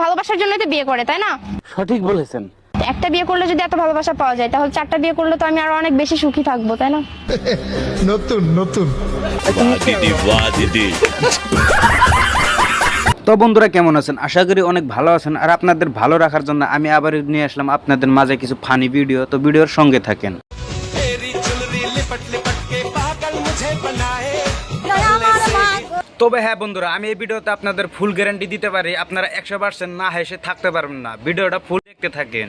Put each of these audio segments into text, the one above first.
ভালোবাসার জন্যই তো বিয়ে করে, তাই না? সঠিক বলেছেন। একটা বিয়ে করলে যদি এত ভালোবাসা পাওয়া যায়, তাহলে 4টা বিয়ে করলে তো আমি আরো অনেক বেশি সুখী থাকবো, তাই না? নতুন নতুন। তো বন্ধুরা কেমন আছেন? আশা করি অনেক ভালো আছেন। আর আপনাদের ভালো রাখার জন্য আমি আবার নিয়ে আসলাম আপনাদের মাঝে কিছু ফানি ভিডিও। তো ভিডিওর সঙ্গে থাকেন। তবে হ্যাঁ বন্ধুরা, আমি এই ভিডিওতে আপনাদের ফুল গ্যারান্টি দিতে পারি, আপনারা 100% না হেসে থাকতে পারবেন না। ভিডিওটা ফুল দেখতে থাকেন।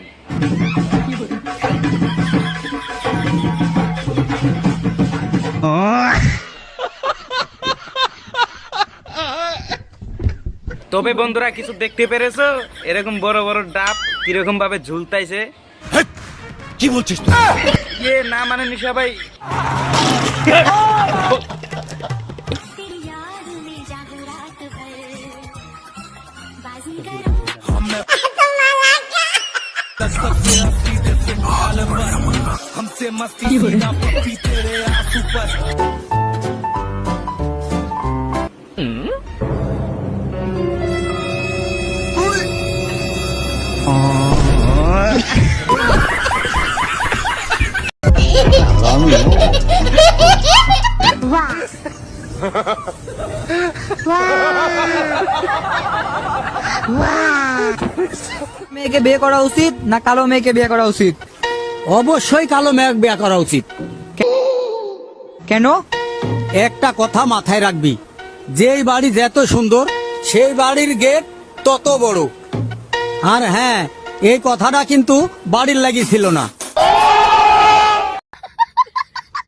তবে বন্ধুরা কিছু দেখতে পেরেছো? এরকম বড় বড় ডাব কিরকম ভাবে ঝুলতাইছে। কি বলছিস? না মানে নিশা ভাই। মেয়েকে বিয়ে করা উচিত না কালো মেয়েকে বিয়ে করা উচিত? অবশ্যই কালো মেয়ে বিয়ে করা উচিত। কেন? একটা কথা মাথায় রাখবি, যেই বাড়ি যত সুন্দর সেই বাড়ির গেট তত বড়। আর হ্যাঁ, এই কথাটা কিন্তু বাড়ির লাগি ছিল না,